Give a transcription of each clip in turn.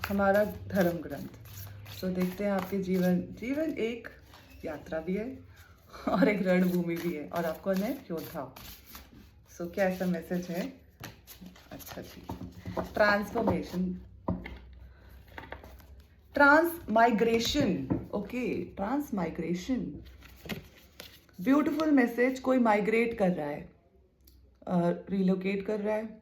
हमारा धर्म ग्रंथ। सो देखते हैं आपके जीवन एक यात्रा भी है और एक रणभूमि भी है, और आप कौन है? योद्धा। सो क्या ऐसा मैसेज है? अच्छा जी, transformation, transmigration. Okay, transmigration, beautiful message. कोई माइग्रेट कर रहा है, रिलोकेट कर रहा है।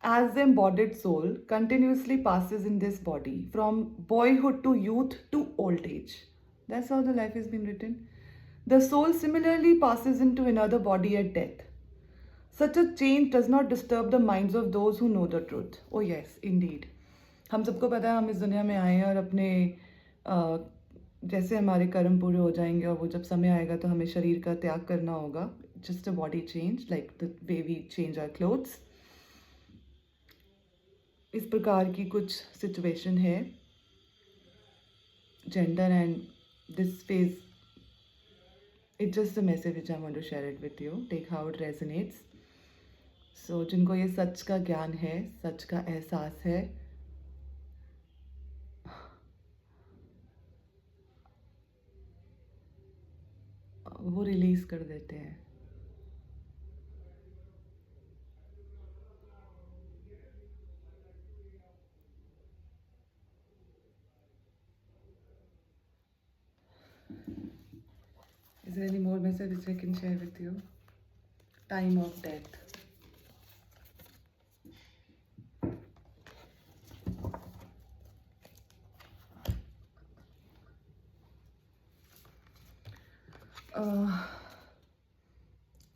As the embodied soul continuously passes in this body from boyhood to youth to old age. That's how the life has been written. The soul similarly passes into another body at death. Such a change does not disturb the minds of those who know the truth. Oh yes, indeed. हम सबको पता है हम इस दुनिया में आए हैं और अपने जैसे हमारे कर्म पूरे हो जाएंगे और वो जब समय आएगा तो हमें शरीर का त्याग करना होगा. Just a body change, like the way we change our clothes. इस प्रकार की कुछ सिचुएशन है. Gender and this phase, it's just a message which I want to share it with you. Take how it resonates. So जिनको ये सच का ज्ञान है, सच का एहसास है, वो रिलीज कर देते हैं. Is there any more message which I can share with you? Time of death.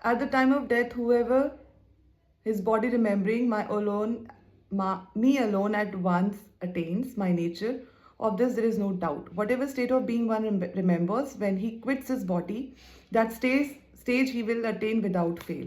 At the time of death, whoever his body remembering me alone at once attains my nature. Of this there is no doubt. Whatever state of being one remembers, when he quits his body, that stage he will attain without fail.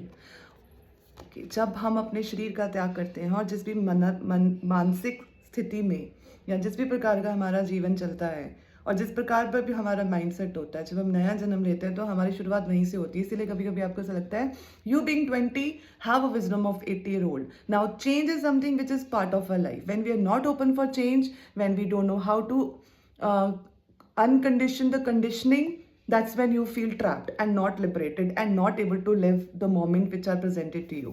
Okay, जब हम अपने शरीर का त्याग करते हैं और जिस भी मानसिक स्थिति में या जिस भी प्रकार का हमारा जीवन चलता है और जिस प्रकार पर भी हमारा माइंड सेट होता है, जब हम नया जन्म लेते हैं तो हमारी शुरुआत वहीं से होती है. इसीलिए कभी कभी आपको ऐसा लगता है you being 20 have a wisdom of 80-year-old. Now change is something which is part of our life. When we are not open for change, when we don't know how to uncondition the conditioning, that's when you feel trapped and not liberated and not able to live the moment which are presented to you.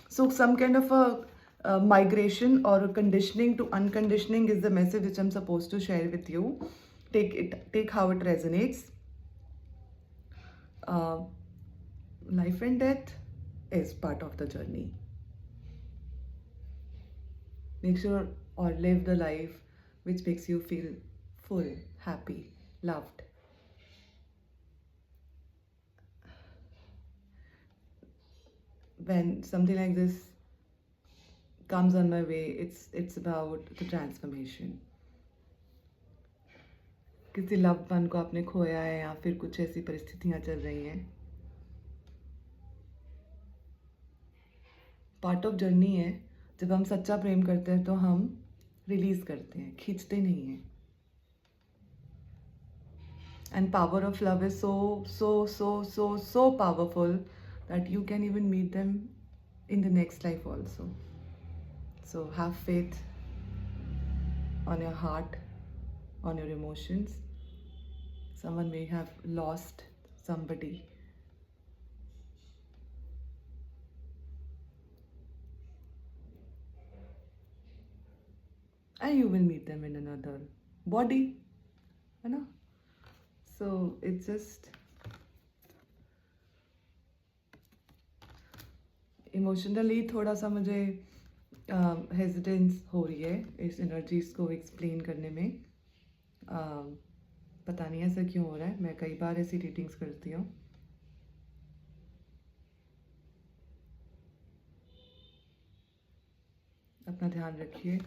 So some kind of a migration or a conditioning to unconditioning is the message which I'm supposed to share with you. Take how it resonates. Life and death is part of the journey. Make sure or live the life which makes you feel full, happy, loved. When something like this comes on my way, it's about the transformation. किसी loved one को आपने खोया है या फिर कुछ ऐसी परिस्थितियां चल रही हैं, पार्ट ऑफ जर्नी है. जब हम सच्चा प्रेम करते हैं तो हम रिलीज करते हैं, खींचते नहीं हैं. And power of love is so so so so so powerful that you can even meet them in the next life also. So have faith on your heart, on your emotions. Someone may have lost somebody. And you will meet them in another body, you know? So it's just emotionally थोड़ा सा मुझे हेजिटेंस हो रही है इस energies को explain करने में. पता नहीं ऐसा क्यों हो रहा है. मैं कई बार ऐसी रीडिंग्स करती हूँ. अपना ध्यान रखिए.